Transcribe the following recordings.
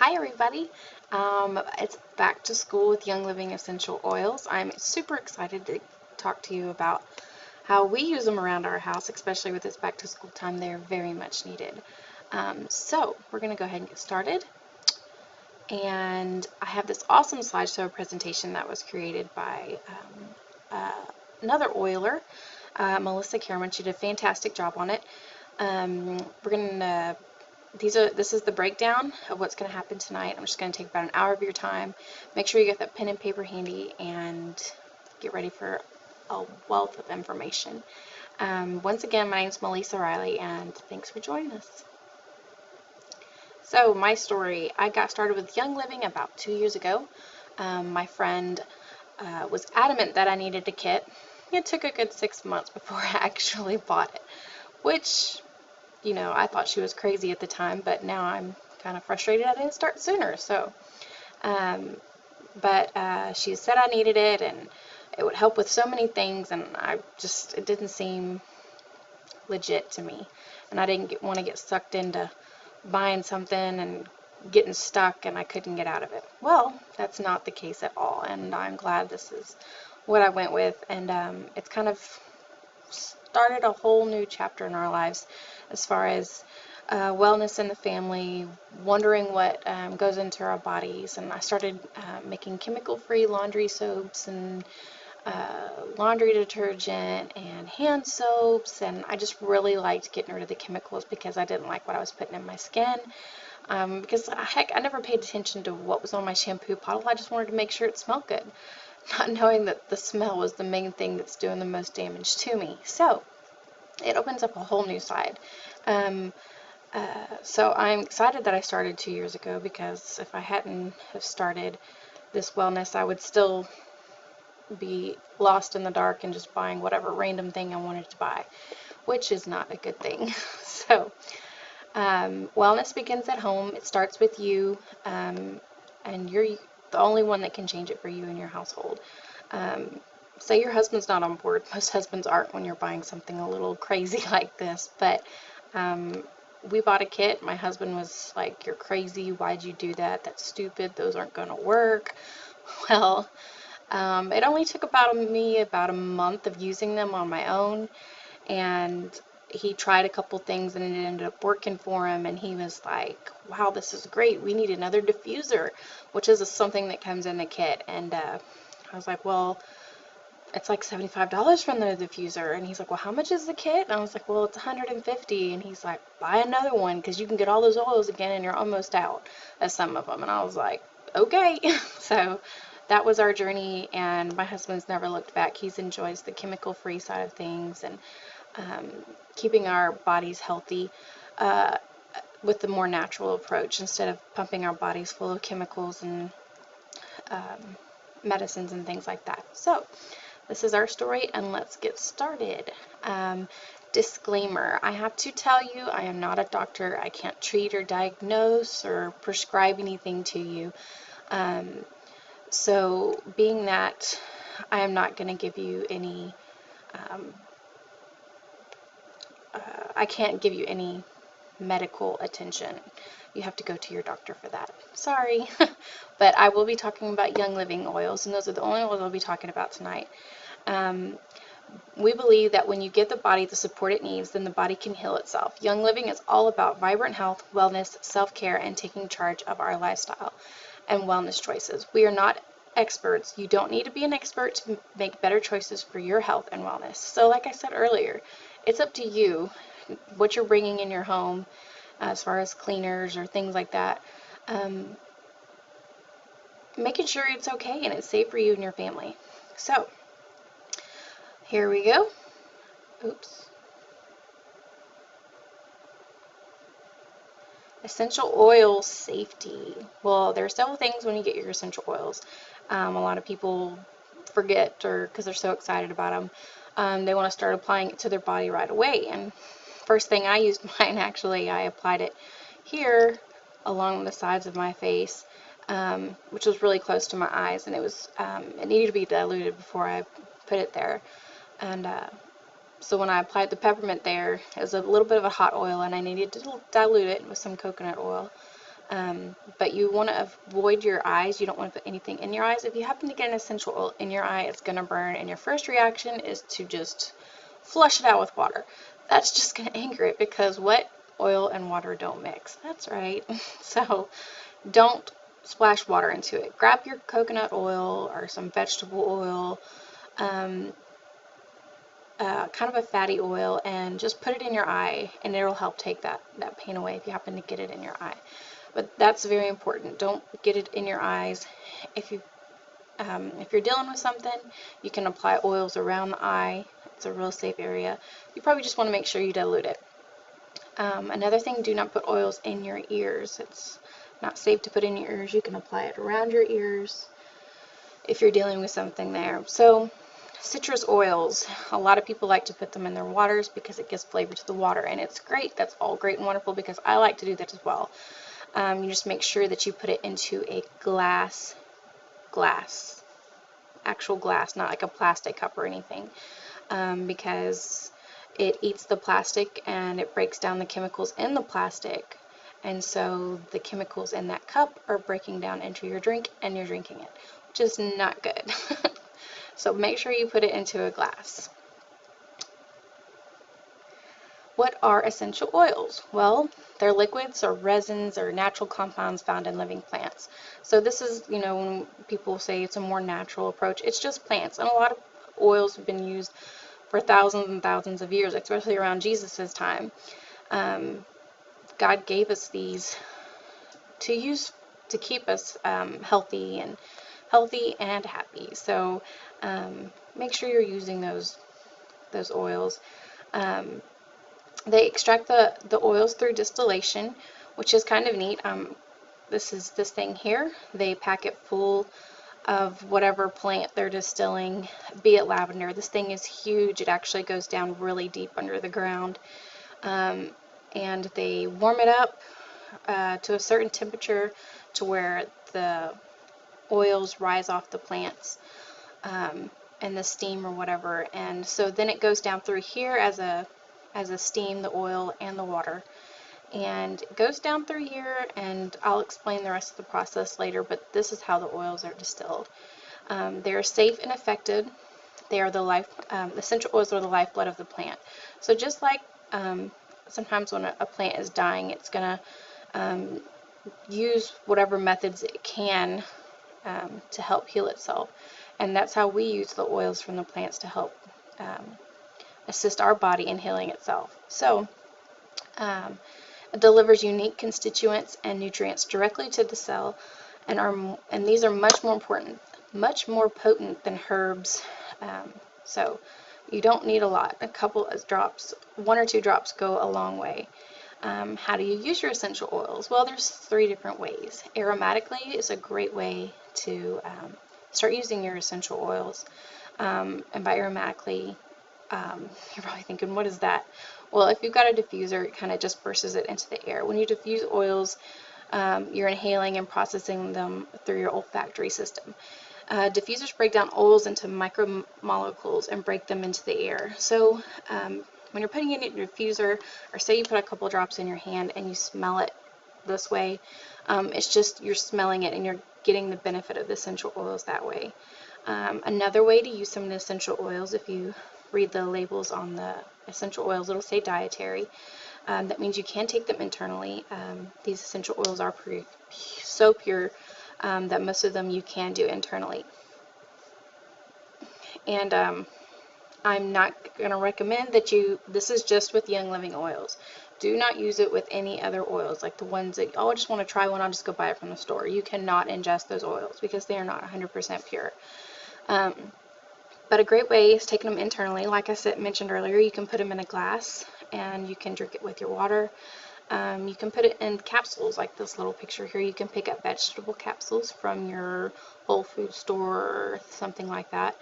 Hi everybody, it's back to school with Young Living Essential Oils. I'm super excited to talk to you about how we use them around our house, especially with this back to school time. They're very much needed. So we're going to go ahead and get started. And I have this awesome slideshow presentation that was created by another oiler, Melissa Cameron. She did a fantastic job on it. We're going to this is the breakdown of what's going to happen tonight. I'm just going to take about an hour of your time. Make sure you get that pen and paper handy and get ready for a wealth of information. Once again, my name is Melissa Riley, and thanks for joining us. So my story, I got started with Young Living about 2 years ago. My friend was adamant that I needed a kit. It took a good 6 months before I actually bought it, which, you know, I thought she was crazy at the time, but now I'm kind of frustrated I didn't start sooner. So, she said I needed it, and it would help with so many things, and it didn't seem legit to me, and I didn't want to get sucked into buying something and getting stuck, and I couldn't get out of it. Well, that's not the case at all, and I'm glad this is what I went with, and it's kind of started a whole new chapter in our lives as far as wellness in the family, wondering what goes into our bodies, and I started making chemical-free laundry soaps and laundry detergent and hand soaps, and I just really liked getting rid of the chemicals because I didn't like what I was putting in my skin. Because heck, I never paid attention to what was on my shampoo bottle. I just wanted to make sure it smelled good, not knowing that the smell was the main thing that's doing the most damage to me. So it opens up a whole new side. So I'm excited that I started 2 years ago, because if I hadn't have started this wellness, I would still be lost in the dark and just buying whatever random thing I wanted to buy, which is not a good thing. So wellness begins at home. It starts with you, and you're the only one that can change it for you and your household. Say your husband's not on board. Most husbands aren't when you're buying something a little crazy like this, but we bought a kit. My husband was like, "You're crazy. Why'd you do that? That's stupid. Those aren't going to work." Well, it only took about a month of using them on my own, and he tried a couple things and it ended up working for him, and he was like, "Wow, this is great. We need another diffuser," which is something that comes in the kit. And I was like, "Well, it's like $75 for the diffuser." And he's like, "Well, how much is the kit?" And I was like, "Well, it's $150. And he's like, "Buy another one because you can get all those oils again and you're almost out of some of them." And I was like, "Okay." So that was our journey, and my husband's never looked back. He enjoys the chemical-free side of things, and keeping our bodies healthy with the more natural approach instead of pumping our bodies full of chemicals and medicines and things like that. So this is our story, and let's get started. Disclaimer, I have to tell you, I am not a doctor. I can't treat or diagnose or prescribe anything to you. So being that I am not going to give you any, I can't give you any medical attention. You have to go to your doctor for that. Sorry. But I will be talking about Young Living oils, and those are the only oils I'll be talking about tonight. We believe that when you give the body the support it needs, then the body can heal itself. Young Living is all about vibrant health, wellness, self-care, and taking charge of our lifestyle and wellness choices. We are not experts. You don't need to be an expert to make better choices for your health and wellness. So like I said earlier, it's up to you what you're bringing in your home as far as cleaners or things like that. Making sure it's okay and it's safe for you and your family. So here we go. Oops. Essential oil safety. Well, there are several things when you get your essential oils. A lot of people forget, or because they're so excited about them, they want to start applying it to their body right away. And first thing I used mine, actually, I applied it here along the sides of my face, which was really close to my eyes, and it needed to be diluted before I put it there. And so when I applied the peppermint there, it was a little bit of a hot oil, and I needed to dilute it with some coconut oil. But you want to avoid your eyes. You don't want to put anything in your eyes. If you happen to get an essential oil in your eye, it's going to burn, and your first reaction is to just flush it out with water. That's just going to anger it, because wet oil and water don't mix. That's right. So don't splash water into it. Grab your coconut oil or some vegetable oil, kind of a fatty oil, and just put it in your eye, and it'll help take that pain away if you happen to get it in your eye. But that's very important. Don't get it in your eyes. If you're dealing with something, you can apply oils around the eye. It's a real safe area. You probably just want to make sure you dilute it. Another thing, do not put oils in your ears. It's not safe to put in your ears. You can apply it around your ears if you're dealing with something there. So citrus oils, a lot of people like to put them in their waters because it gives flavor to the water, and it's great. That's all great and wonderful, because I like to do that as well. You just make sure that you put it into a glass, actual glass, not like a plastic cup or anything, because it eats the plastic and it breaks down the chemicals in the plastic, and so the chemicals in that cup are breaking down into your drink, and you're drinking it, which is not good. So make sure you put it into a glass. What are essential oils? Well, they're liquids or resins or natural compounds found in living plants. So this is, when people say it's a more natural approach, it's just plants. And a lot of oils have been used for thousands and thousands of years, especially around Jesus' time. God gave us these to use to keep us healthy and happy. So make sure you're using those oils. They extract the oils through distillation, which is kind of neat. This thing here. They pack it full of whatever plant they're distilling, be it lavender. This thing is huge. It actually goes down really deep under the ground. And they warm it up to a certain temperature to where the oils rise off the plants and the steam or whatever. And so then it goes down through here as a steam, the oil and the water. And it goes down through here, and I'll explain the rest of the process later, but this is how the oils are distilled. They are safe and effective. They are the essential oils are the lifeblood of the plant. So just like sometimes when a plant is dying, it's going to use whatever methods it can to help heal itself. And that's how we use the oils from the plants to help assist our body in healing itself. So it delivers unique constituents and nutrients directly to the cell, and these are much more potent than herbs. So you don't need a lot. A couple of drops, 1 or 2 drops go a long way. How do you use your essential oils? Well, there's 3 different ways. Aromatically is a great way to start using your essential oils. And by aromatically, you're probably thinking, what is that? Well, if you've got a diffuser, it kind of disperses it into the air. When you diffuse oils, you're inhaling and processing them through your olfactory system. Diffusers break down oils into micromolecules and break them into the air. So when you're putting it in your diffuser, or say you put a couple drops in your hand and you smell it this way, it's just you're smelling it and you're getting the benefit of the essential oils that way. Another way to use some of the essential oils, if you read the labels on the essential oils, it'll say dietary. That means you can take them internally. These essential oils are so pure that most of them you can do internally. And I'm not going to recommend that this is just with Young Living oils. Do not use it with any other oils, like the ones that, I just want to try one, I'll just go buy it from the store. You cannot ingest those oils because they are not 100% pure. But a great way is taking them internally. Like I mentioned earlier, you can put them in a glass and you can drink it with your water. You can put it in capsules, like this little picture here. You can pick up vegetable capsules from your Whole Food store or something like that,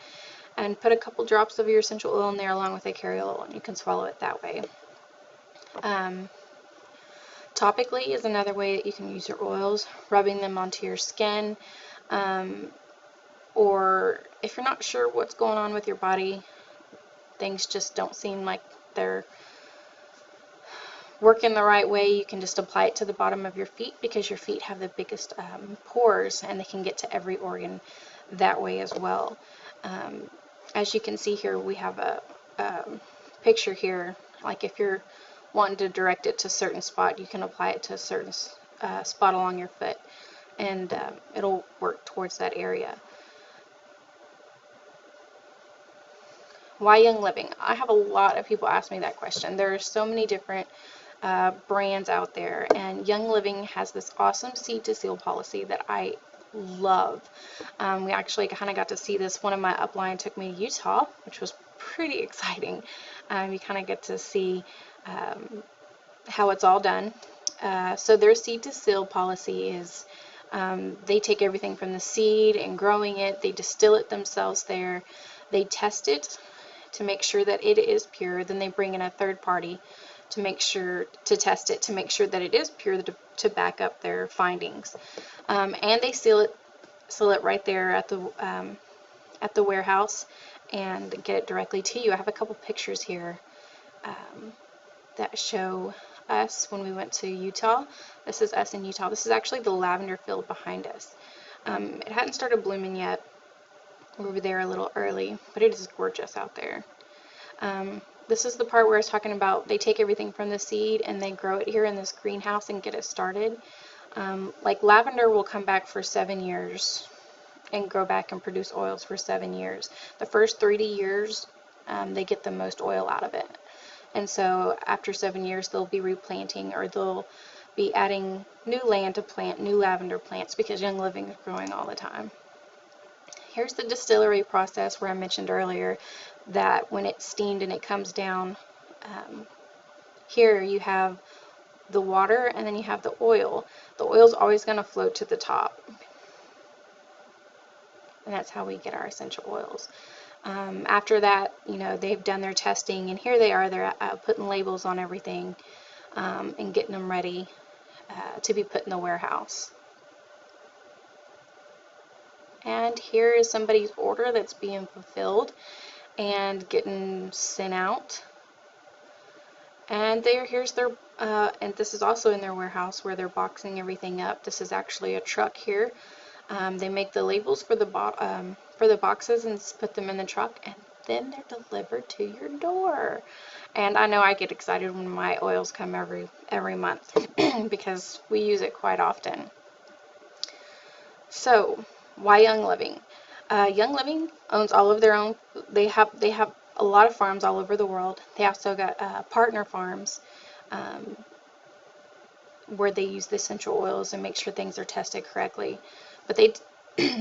and put a couple drops of your essential oil in there along with a carrier oil, and you can swallow it that way. Topically is another way that you can use your oils, rubbing them onto your skin, or if you're not sure what's going on with your body, things just don't seem like they're working the right way, you can just apply it to the bottom of your feet because your feet have the biggest pores and they can get to every organ that way as well. As you can see here, we have a picture here. Like if you're wanting to direct it to a certain spot, you can apply it to a certain spot along your foot, and it'll work towards that area. Why Young Living? I have a lot of people ask me that question. There are so many different brands out there, and Young Living has this awesome seed to seal policy that I love. We actually kind of got to see this. One of my upline took me to Utah, which was pretty exciting. You kind of get to see how it's all done. So their seed to seal policy is they take everything from the seed and growing it, they distill it themselves there, they test it to make sure that it is pure, then they bring in a third party to make sure to test it to make sure that it is pure to back up their findings, and they seal it right there at the warehouse and get it directly to you. I have a couple pictures here that show us when we went to Utah. This is us in Utah. This is actually the lavender field behind us. It hadn't started blooming yet. We were there a little early, but it is gorgeous out there. This is the part where I was talking about they take everything from the seed and they grow it here in this greenhouse and get it started. Like lavender will come back for 7 years and grow back and produce oils for 7 years. The first 3 years, they get the most oil out of it. And so after 7 years, they'll be replanting, or they'll be adding new land to plant new lavender plants because Young Living is growing all the time. Here's the distillery process where I mentioned earlier that when it's steamed and it comes down, here you have the water and then you have the oil. The oil is always going to float to the top. And that's how we get our essential oils. After that, they've done their testing, and here they are. They're putting labels on everything and getting them ready to be put in the warehouse. And here is somebody's order that's being fulfilled and getting sent out. And here's their, and this is also in their warehouse where they're boxing everything up. This is actually a truck here. They make the labels for the boxes and put them in the truck, and then they're delivered to your door. And I know I get excited when my oils come every month because we use it quite often. So, why Young Living? Young Living owns all of their own. They have a lot of farms all over the world. They also got partner farms where they use the essential oils and make sure things are tested correctly. But they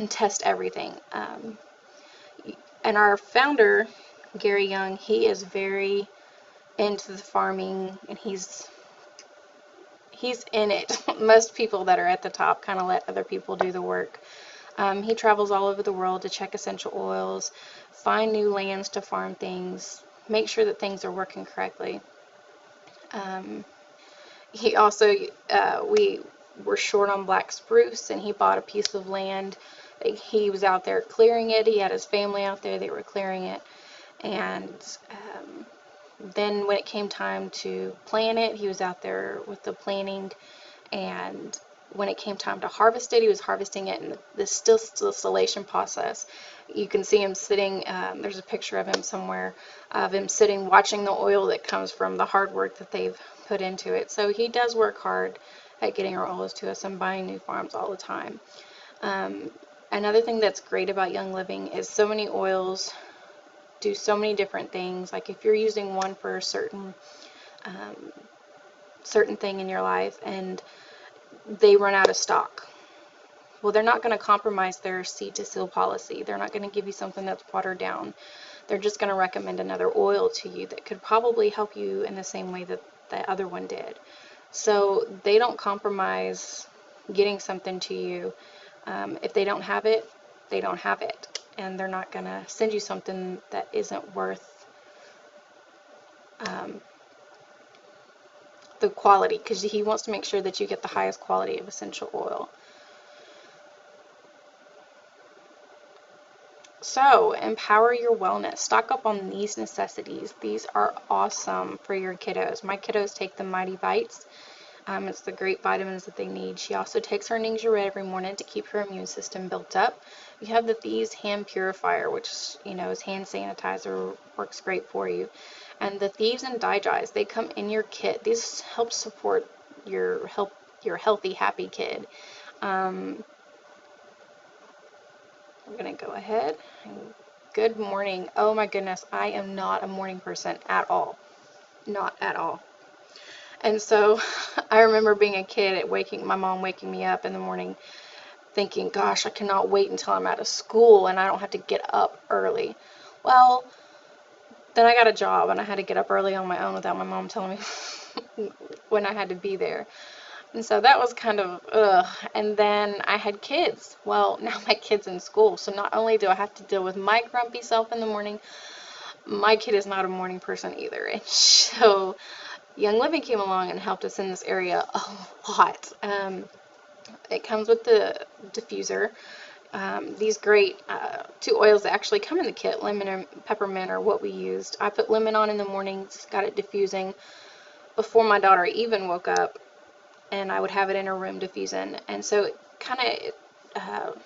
test everything. And our founder, Gary Young, he is very into the farming, and he's in it. Most people that are at the top kind of let other people do the work. He travels all over the world to check essential oils, find new lands to farm things, make sure that things are working correctly. He also, we were short on black spruce, and he bought a piece of land. He was out there clearing it. He had his family out there. They were clearing it. And then when it came time to plant it, he was out there with the planting. And when it came time to harvest it, he was harvesting it in the distillation process. You can see him sitting, there's a picture of him somewhere, of him sitting watching the oil that comes from the hard work that they've put into it. So he does work hard at getting our oils to us and buying new farms all the time. Another thing that's great about Young Living is so many oils do so many different things. Like if you're using one for a certain thing in your life and they run out of stock, well, they're not going to compromise their seed to seal policy. They're not going to give you something that's watered down. They're just going to recommend another oil to you that could probably help you in the same way that the other one did. So they don't compromise getting something to you. If they don't have it, they don't have it. And they're not going to send you something that isn't worth the quality, because he wants to make sure that you get the highest quality of essential oil. So, empower your wellness. Stock up on these necessities. These are awesome for your kiddos. My kiddos take the Mighty Bites. It's the great vitamins that they need. She also takes her Ningxia Red every morning to keep her immune system built up. You have the Thieves Hand Purifier, which is hand sanitizer, works great for you. And the Thieves and Digest, they come in your kit. These help support your healthy, happy kid. I'm gonna go ahead. Good morning. Oh my goodness, I am not a morning person at all. Not at all. And so I remember being a kid my mom waking me up in the morning thinking, gosh, I cannot wait until I'm out of school and I don't have to get up early. Well, then I got a job and I had to get up early on my own without my mom telling me when I had to be there. And so that was kind of, ugh. And then I had kids. Well, now my kid's in school. So not only do I have to deal with my grumpy self in the morning, my kid is not a morning person either. And so Young Living came along and helped us in this area a lot. It comes with the diffuser. These great two oils that actually come in the kit, lemon and peppermint, are what we used. I put lemon on in the mornings, got it diffusing before my daughter even woke up, and I would have it in her room diffusing. And so it kind of,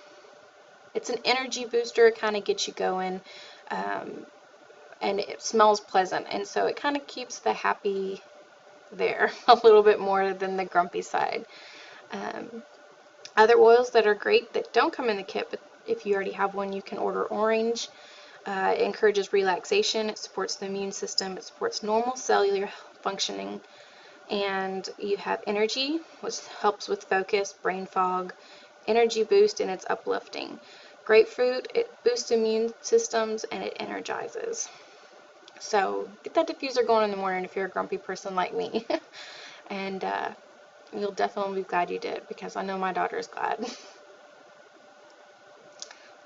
it's an energy booster. It kind of gets you going, and it smells pleasant. And so it kind of keeps the happy there a little bit more than the grumpy side. Other oils that are great that don't come in the kit, but if you already have one, you can order orange. It encourages relaxation, it supports the immune system, it supports normal cellular functioning, and you have energy, which helps with focus, brain fog, energy boost, and it's uplifting. Grapefruit, it boosts immune systems and it energizes. So get that diffuser going in the morning if you're a grumpy person like me. And you'll definitely be glad you did, because I know my daughter is glad.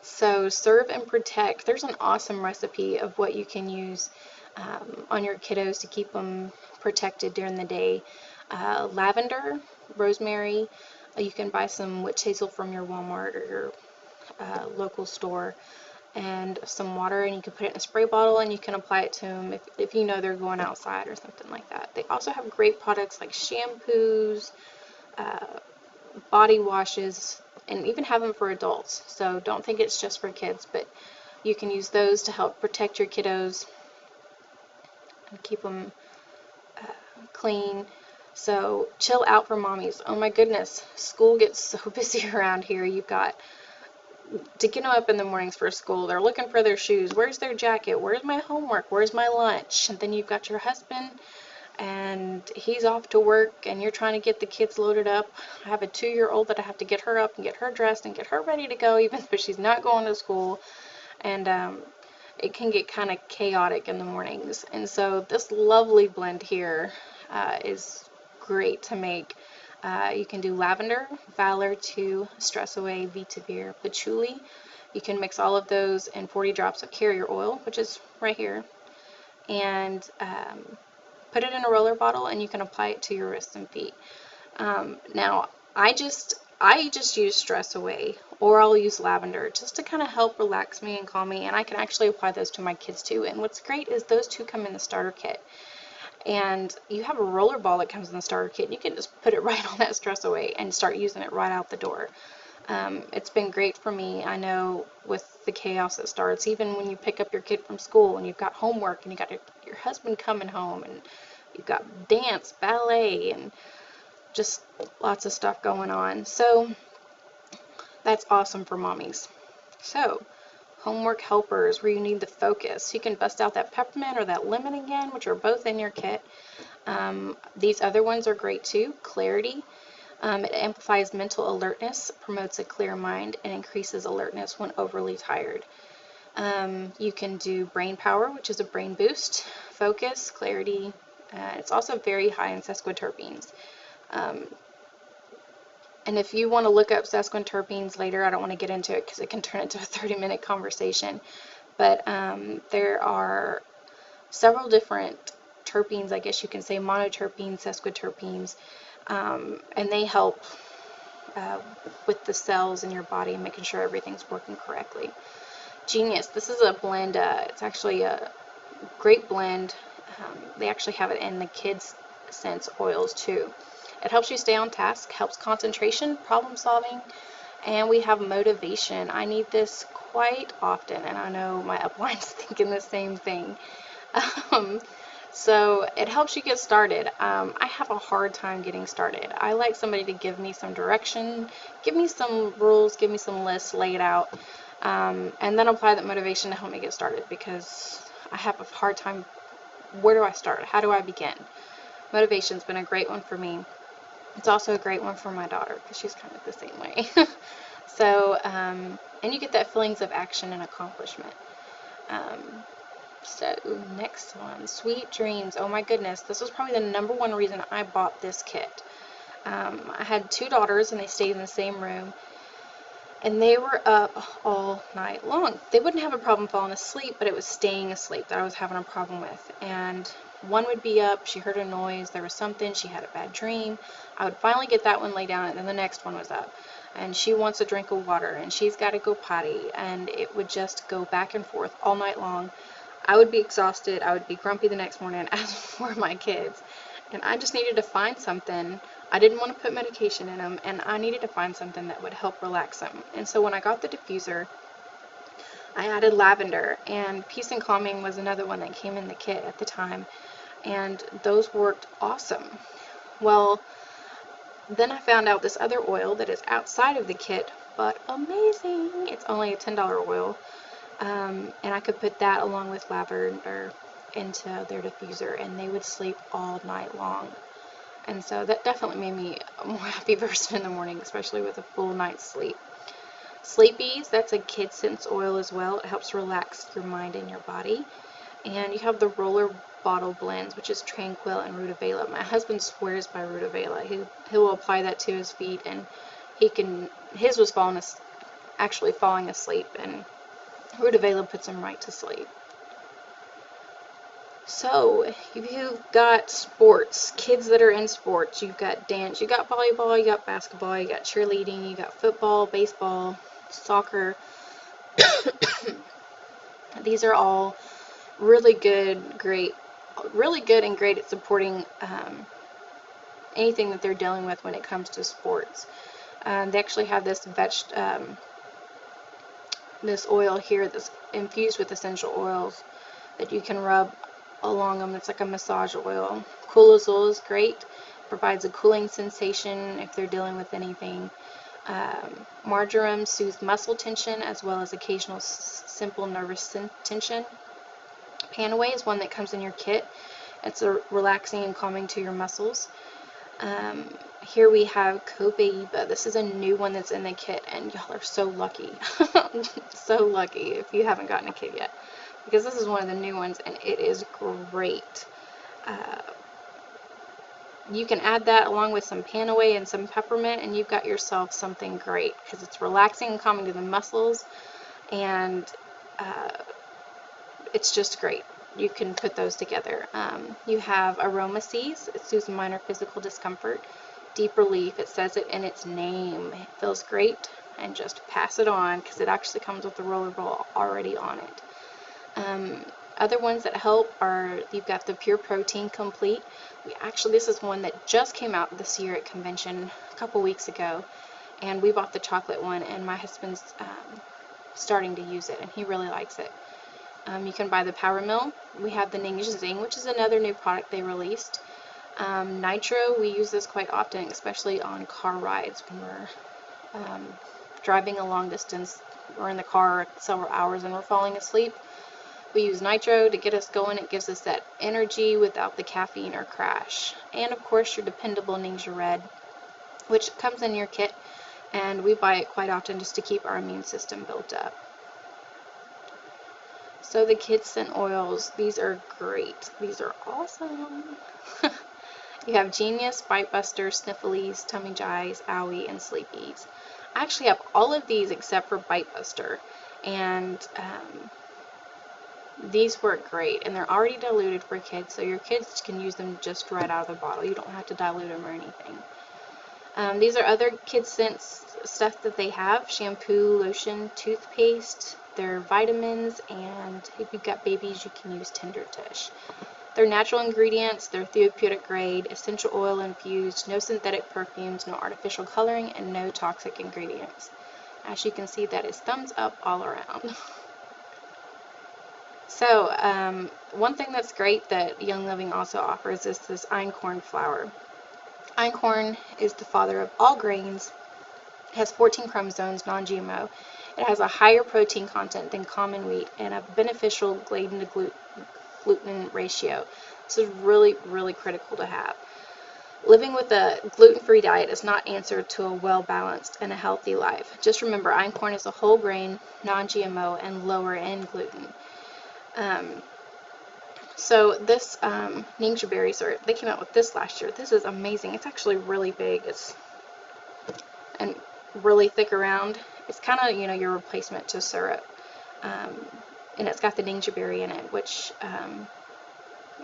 So serve and protect. There's an awesome recipe of what you can use on your kiddos to keep them protected during the day. Lavender, rosemary. You can buy some witch hazel from your Walmart or your local store, and some water, and you can put it in a spray bottle and you can apply it to them if you know they're going outside or something like that. They also have great products like shampoos, body washes, and even have them for adults. So don't think it's just for kids, but you can use those to help protect your kiddos and keep them clean. So chill out for mommies. Oh my goodness, school gets so busy around here. You've got to get them up in the mornings for school. They're looking for their shoes. Where's their jacket? Where's my homework? Where's my lunch? And then you've got your husband, and he's off to work, and you're trying to get the kids loaded up. I have a 2-year-old that I have to get her up and get her dressed and get her ready to go, even though she's not going to school. And it can get kind of chaotic in the mornings. And so this lovely blend here is great to make. You can do lavender, Valor 2, Stress Away, Vitavir, Patchouli. You can mix all of those in 40 drops of carrier oil, which is right here, and put it in a roller bottle, and you can apply it to your wrists and feet. Now, I just use Stress Away, or I'll use lavender just to kind of help relax me and calm me, and I can actually apply those to my kids too. And what's great is those two come in the starter kit. And you have a roller ball that comes in the starter kit. You can just put it right on that Stress Away and start using it right out the door. It's been great for me. I know with the chaos that starts, even when you pick up your kid from school and you've got homework and you got your husband coming home and you've got dance, ballet, and just lots of stuff going on. So that's awesome for mommies. So homework helpers, where you need the focus. You can bust out that peppermint or that lemon again, which are both in your kit. These other ones are great too. Clarity. It amplifies mental alertness, promotes a clear mind, and increases alertness when overly tired. You can do brain power, which is a brain boost. Focus, clarity. It's also very high in sesquiterpenes. And if you want to look up sesquiterpenes later, I don't want to get into it because it can turn into a 30-minute conversation. But there are several different terpenes, I guess you can say, monoterpenes, sesquiterpenes, and they help with the cells in your body and making sure everything's working correctly. Genius. This is a blend. It's actually a great blend. They actually have it in the kids' scents oils too. It helps you stay on task, helps concentration, problem solving, and we have motivation. I need this quite often, and I know my upline's thinking the same thing. Um, so it helps you get started. I have a hard time getting started. I like somebody to give me some direction, give me some rules, give me some lists, lay it out, and then apply that motivation to help me get started, because I have a hard time. Where do I start? How do I begin? Motivation's been a great one for me. It's also a great one for my daughter, because she's kind of the same way. So, and you get that feelings of action and accomplishment. Um, so next one, Sweet Dreams. Oh my goodness, this was probably the #1 reason I bought this kit. I had 2 daughters, and they stayed in the same room, and they were up all night long. They wouldn't have a problem falling asleep, but it was staying asleep that I was having a problem with. And one would be up, she heard a noise, there was something, she had a bad dream. I would finally get that one laid down, and then the next one was up. And she wants a drink of water, and she's got to go potty, and it would just go back and forth all night long. I would be exhausted, I would be grumpy the next morning, as were my kids. And I just needed to find something. I didn't want to put medication in them, and I needed to find something that would help relax them. And so when I got the diffuser, I added lavender, and Peace and Calming was another one that came in the kit at the time, and those worked awesome. Well, then I found out this other oil that is outside of the kit, but amazing. It's only a $10 oil, and I could put that along with lavender into their diffuser, and they would sleep all night long. And so that definitely made me a more happy person in the morning, especially with a full night's sleep. Sleepies, that's a kid scents oil as well. It helps relax your mind and your body. And you have the roller bottle blends, which is Tranquil and Rudavela. My husband swears by Rudavela. He will apply that to his feet, and his was actually falling asleep, and Rudavela puts him right to sleep. So, if you've got sports, kids that are in sports, you've got dance, you got volleyball, you got basketball, you got cheerleading, you got football, baseball, soccer. These are all really good and great at supporting anything that they're dealing with when it comes to sports. They actually have this this oil here that's infused with essential oils that you can rub along them. It's like a massage oil. Coolazole is great. Provides a cooling sensation if they're dealing with anything. Marjoram soothes muscle tension as well as occasional simple nervous tension. Panaway is one that comes in your kit. It's relaxing and calming to your muscles. Here we have Copaiba. This is a new one that's in the kit, and y'all are so lucky. So lucky if you haven't gotten a kit yet, because this is one of the new ones, and it is great. You can add that along with some Panaway and some peppermint, and you've got yourself something great, because it's relaxing and calming to the muscles, and it's just great. You can put those together. You have Aroma Seas. It soothes minor physical discomfort. Deep Relief. It says it in its name. It feels great, and just pass it on, because it actually comes with the roller ball already on it. Other ones that help are, you've got the Pure Protein Complete. This is one that just came out this year at convention a couple weeks ago, and we bought the chocolate one, and my husband's starting to use it, and he really likes it. You can buy the Power Mill. We have the Ning Zing, which is another new product they released. Nitro, we use this quite often, especially on car rides when we're driving a long distance. We're in the car several hours and we're falling asleep. We use Nitro to get us going. It gives us that energy without the caffeine or crash. And of course your dependable Ningxia Red, which comes in your kit, and we buy it quite often just to keep our immune system built up. So the kids scent oils, these are great. These are awesome. You have Genius, Bite Buster, Sniffles, Tummy Jies, Owie, and Sleepies. I actually have all of these except for Bite Buster, and these work great, and they're already diluted for kids, so your kids can use them just right out of the bottle. You don't have to dilute them or anything. These are other kids scents stuff that they have: shampoo, lotion, toothpaste, their vitamins, and if you've got babies, you can use Tender Tush. They're natural ingredients, they're therapeutic grade, essential oil infused, no synthetic perfumes, no artificial coloring, and no toxic ingredients. As you can see, that is thumbs up all around. So, one thing that's great that Young Living also offers is this einkorn flour. Einkorn is the father of all grains. It has 14 chromosomes, non-GMO. It has a higher protein content than common wheat and a beneficial gluten to gluten ratio. This is really, really critical to have. Living with a gluten-free diet is not answer to a well-balanced and a healthy life. Just remember, einkorn is a whole grain, non-GMO, and lower in gluten. So this ninja berries, they came out with this last year. This is amazing. It's actually really big. It's and really thick around. It's kind of, you know, your replacement to syrup. And it's got the ninja berry in it, which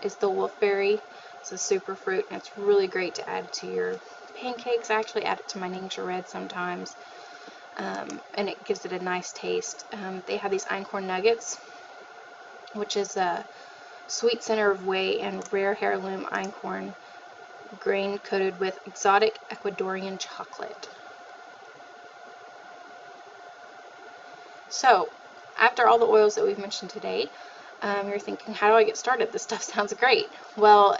is the wolfberry. It's a super fruit, and it's really great to add to your pancakes. I actually add it to my ninja red sometimes, and it gives it a nice taste. They have these einkorn nuggets, which is a sweet center of whey and rare heirloom einkorn grain coated with exotic Ecuadorian chocolate. So, after all the oils that we've mentioned today, you're thinking, how do I get started? This stuff sounds great. Well,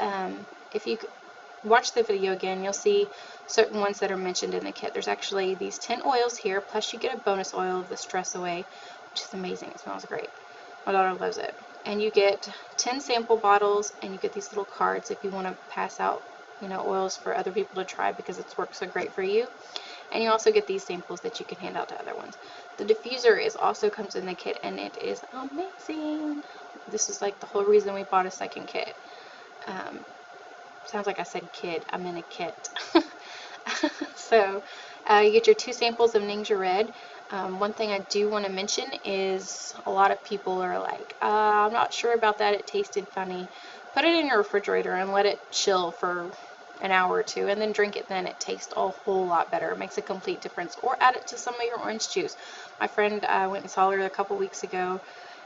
if you watch the video again, you'll see certain ones that are mentioned in the kit. There's actually these 10 oils here, plus you get a bonus oil of the Stress Away, which is amazing. It smells great. My daughter loves it. And you get 10 sample bottles, and you get these little cards if you want to pass out, you know, oils for other people to try because it's worked so great for you. And you also get these samples that you can hand out to other ones. The diffuser also comes in the kit, and it is amazing. This is like the whole reason we bought a second kit. Sounds like I said kid. I'm in a kit. So you get your 2 samples of Ninja Red. One thing I do want to mention is a lot of people are like, I'm not sure about that. It tasted funny. Put it in your refrigerator and let it chill for an hour or two, and then drink it. Then it tastes a whole lot better. It makes a complete difference. Or add it to some of your orange juice. My friend, went and saw her a couple weeks ago,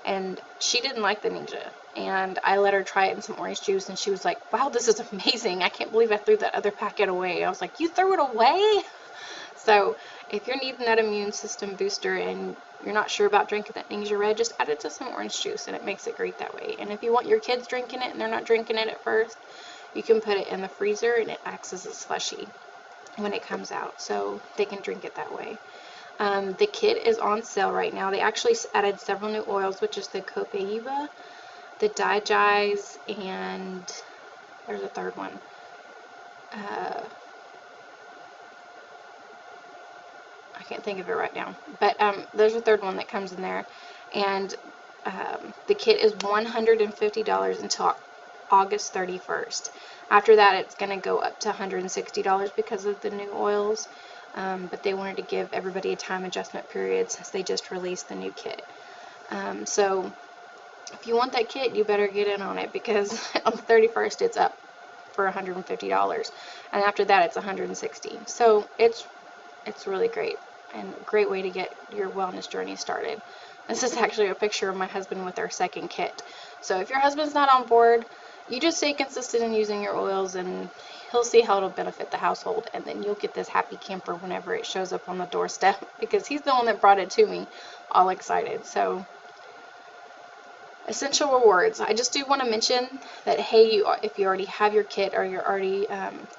and she didn't like the Ninja, and I let her try it in some orange juice, and she was like, wow, this is amazing. I can't believe I threw that other packet away. I was like, you threw it away? So if you're needing that immune system booster and you're not sure about drinking that Ninja Red, just add it to some orange juice, and it makes it great that way. And if you want your kids drinking it and they're not drinking it at first, you can put it in the freezer, and it acts as a slushie when it comes out, so they can drink it that way. The kit is on sale right now. They actually added several new oils, which is the Copaiba, the Digize, and there's a third one. I can't think of it right now, but there's a third one that comes in there, and the kit is $150 until August 31st. After that, it's going to go up to $160 because of the new oils, but they wanted to give everybody a time adjustment period since they just released the new kit. So if you want that kit, you better get in on it, because on the 31st it's up for $150, and after that it's $160. So it's really great, and a great way to get your wellness journey started. This is actually a picture of my husband with our second kit. So if your husband's not on board, you just stay consistent in using your oils, and he'll see how it'll benefit the household, and then you'll get this happy camper whenever it shows up on the doorstep, because he's the one that brought it to me, all excited. So essential rewards. I just do want to mention that, hey, if you already have your kit, or you're already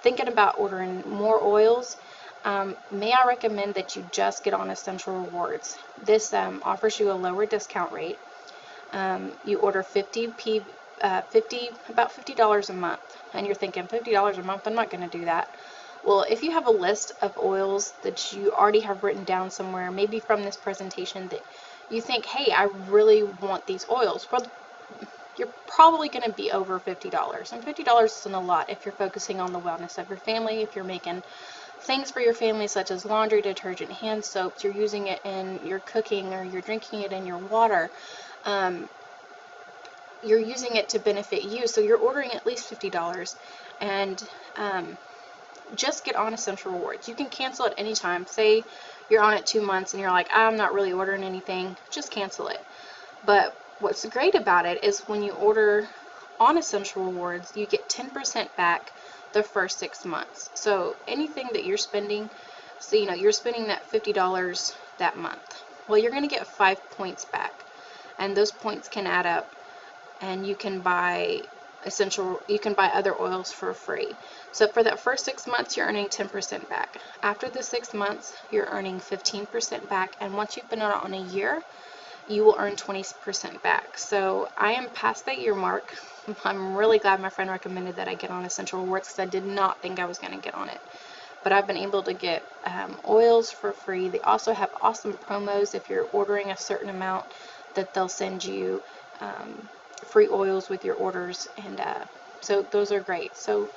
thinking about ordering more oils, may I recommend that you just get on Essential Rewards. This offers you a lower discount rate. You order about $50 a month, and you're thinking, $50 a month, I'm not going to do that. Well, if you have a list of oils that you already have written down somewhere, maybe from this presentation, that you think, hey, I really want these oils, well, you're probably going to be over $50, and $50 isn't a lot if you're focusing on the wellness of your family. If you're making things for your family such as laundry detergent, hand soaps, you're using it in your cooking, or you're drinking it in your water, you're using it to benefit you, so you're ordering at least $50. And just get on Essential Rewards. You can cancel at any time. Say you're on it 2 months and you're like, I'm not really ordering anything, just cancel it. But what's great about it is when you order on Essential Rewards, you get 10% back the first 6 months. So anything that you're spending, so you're spending that $50 that month. Well, you're going to get 5 points back, and those points can add up, and you can buy other oils for free. So for that first 6 months, you're earning 10% back. After the 6 months, you're earning 15% back, and once you've been on a year, you will earn 20% back. So I am past that year mark. I'm really glad my friend recommended that I get on Essential Rewards, because I did not think I was going to get on it. But I've been able to get oils for free. They also have awesome promos. If you're ordering a certain amount, that they'll send you free oils with your orders, and so those are great. So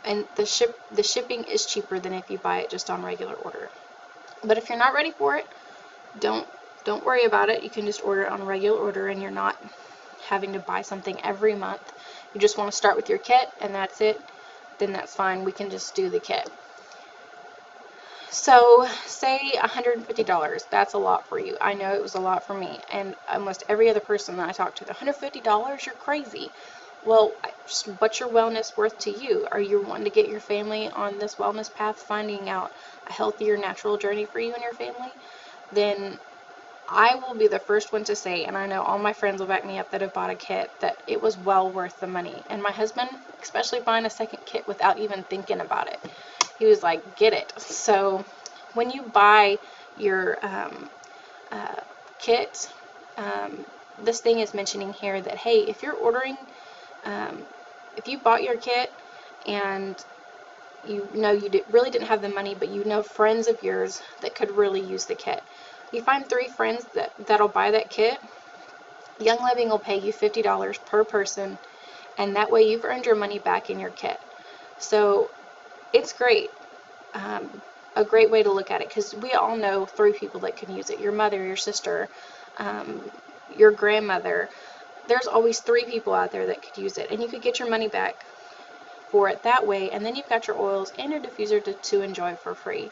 and the shipping is cheaper than if you buy it just on regular order. But if you're not ready for it, don't worry about it. You can just order it on a regular order, and you're not having to buy something every month. You just want to start with your kit, and that's it. Then that's fine. We can just do the kit. So say $150. That's a lot for you. I know it was a lot for me, and almost every other person that I talked to. $150? You're crazy. Well, what's your wellness worth to you? Are you wanting to get your family on this wellness path, finding out a healthier, natural journey for you and your family? Then I will be the first one to say, and I know all my friends will back me up that have bought a kit, that it was well worth the money. And my husband, especially buying a second kit without even thinking about it, he was like, get it. So when you buy your kit, this thing is mentioning here that, hey, if you're ordering, if you bought your kit and you know you really didn't have the money, but you know friends of yours that could really use the kit, you find 3 friends that'll buy that kit, Young Living will pay you $50 per person, and that way you've earned your money back in your kit. So it's great. A great way to look at it, because we all know 3 people that can use it. Your mother, your sister, your grandmother. There's always 3 people out there that could use it, and you could get your money back for it that way, and then you've got your oils and your diffuser to enjoy for free.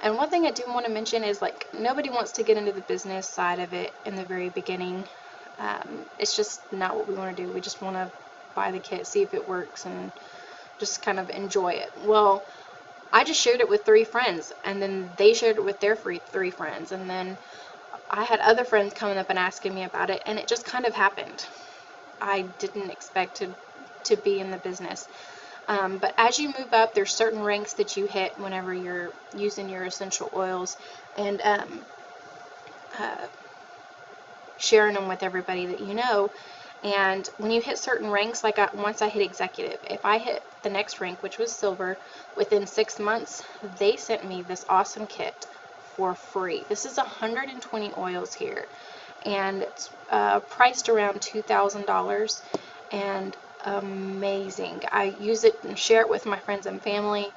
And one thing I do want to mention is, like, nobody wants to get into the business side of it in the very beginning. It's just not what we want to do. We just want to buy the kit, see if it works, and just kind of enjoy it. Well, I just shared it with 3 friends, and then they shared it with their 3 friends, and then I had other friends coming up and asking me about it, and it just kind of happened. I didn't expect to be in the business. But as you move up, there's certain ranks that you hit whenever you're using your essential oils, and sharing them with everybody that you know. And when you hit certain ranks, like once I hit executive, if I hit the next rank, which was silver, within 6 months, they sent me this awesome kit for free. This is 120 oils here, and it's priced around $2,000, and amazing. I use it and share it with my friends and family,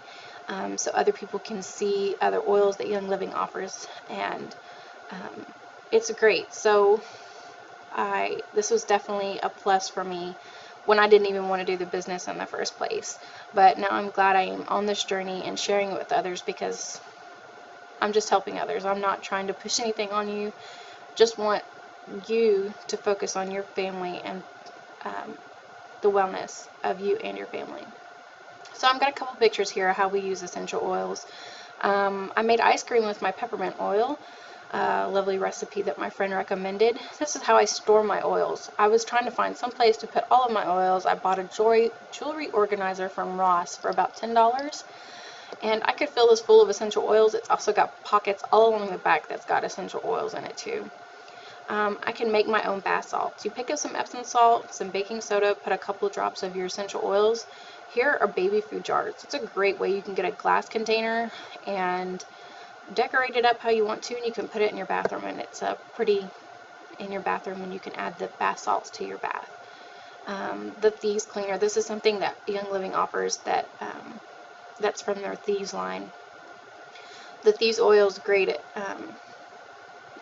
so other people can see other oils that Young Living offers, and it's great. So this was definitely a plus for me when I didn't even want to do the business in the first place. But now I'm glad I am on this journey and sharing it with others, because I'm just helping others. I'm not trying to push anything on you. Just want you to focus on your family and the wellness of you and your family. So I've got a couple pictures here of how we use essential oils. I made ice cream with my peppermint oil. Lovely recipe that my friend recommended. This is how I store my oils. I was trying to find some place to put all of my oils. I bought a jewelry organizer from Ross for about $10, and I could fill this full of essential oils. It's also got pockets all along the back that's got essential oils in it too. I can make my own bath salts. You pick up some Epsom salt, some baking soda, put a couple of drops of your essential oils. Here are baby food jars. It's a great way. You can get a glass container and decorate it up how you want to, and you can put it in your bathroom, and it's pretty in your bathroom, and you can add the bath salts to your bath. The Thieves cleaner. This is something that Young Living offers that's from their Thieves line. The Thieves oil is great at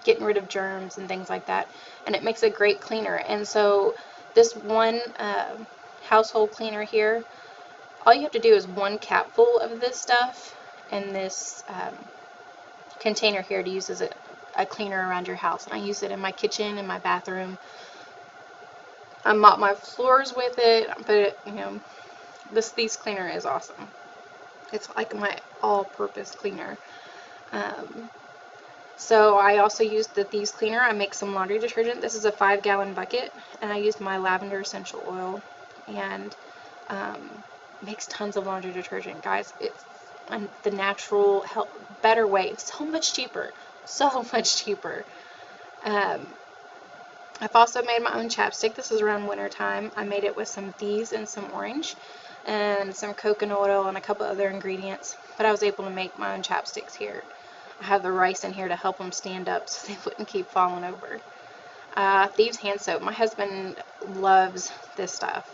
getting rid of germs and things like that, and it makes a great cleaner. And so this one household cleaner here, All you have to do is 1 capful of this stuff in this container here to use as a cleaner around your house. And I use it in my kitchen, in my bathroom. I mop my floors with it, but you know, these cleaner is awesome. It's like my all-purpose cleaner. So I also used the Thieves cleaner. I make some laundry detergent. This is a 5-gallon bucket, and I used my lavender essential oil, and makes tons of laundry detergent, guys. It's the natural, better way. It's so much cheaper, so much cheaper. I've also made my own chapstick. This is around winter time. I made it with some Thieves and some orange and some coconut oil and a couple other ingredients, but I was able to make my own chapsticks here. I have the rice in here to help them stand up so they wouldn't keep falling over. Thieves hand soap. My husband loves this stuff.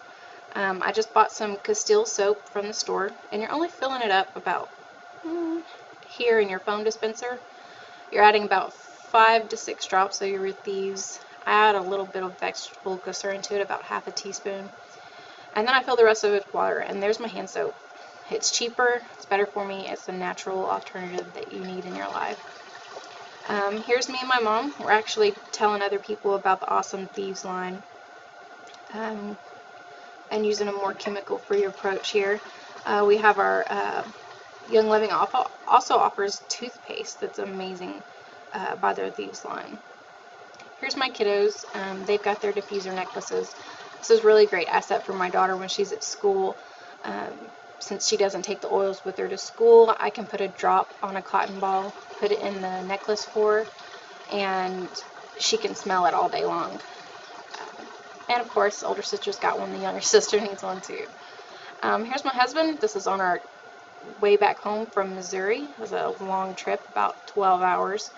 I just bought some Castile soap from the store, and you're only filling it up about here in your foam dispenser. You're adding about 5 to 6 drops of your Thieves. I add a little bit of vegetable glycerin to it, about half a teaspoon. And then I fill the rest of it with water, and there's my hand soap. It's cheaper, it's better for me, it's a natural alternative that you need in your life. Here's me and my mom. We're actually telling other people about the awesome Thieves line, and using a more chemical-free approach here. We have our Young Living also offers toothpaste that's amazing by their Thieves line. Here's my kiddos. They've got their diffuser necklaces. This is a really great asset for my daughter when she's at school. Since she doesn't take the oils with her to school, I can put a drop on a cotton ball, put it in the necklace for her, and she can smell it all day long. And of course, older sister's got one, the younger sister needs one too. Here's my husband. This is on our way back home from Missouri. It was a long trip, about 12 hours.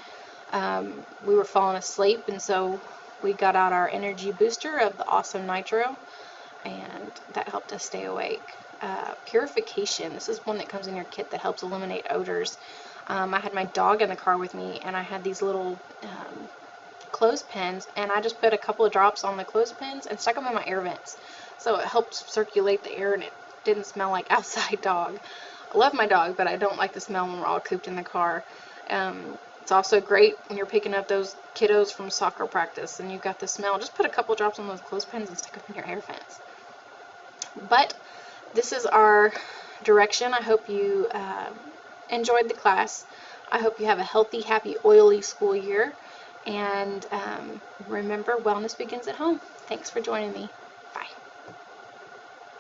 We were falling asleep, and so we got out our energy booster of the Awesome Nitro, and that helped us stay awake. Purification. This is one that comes in your kit that helps eliminate odors. I had my dog in the car with me, and I had these little clothespins, and I just put a couple of drops on the clothespins and stuck them in my air vents. So it helped circulate the air, and it didn't smell like outside dog. I love my dog, but I don't like the smell when we're all cooped in the car. It's also great when you're picking up those kiddos from soccer practice and you've got the smell. Just put a couple drops on those clothespins and stick them in your air vents. But this is our direction. I hope you enjoyed the class. I hope you have a healthy, happy, oily school year. And remember, wellness begins at home. Thanks for joining me.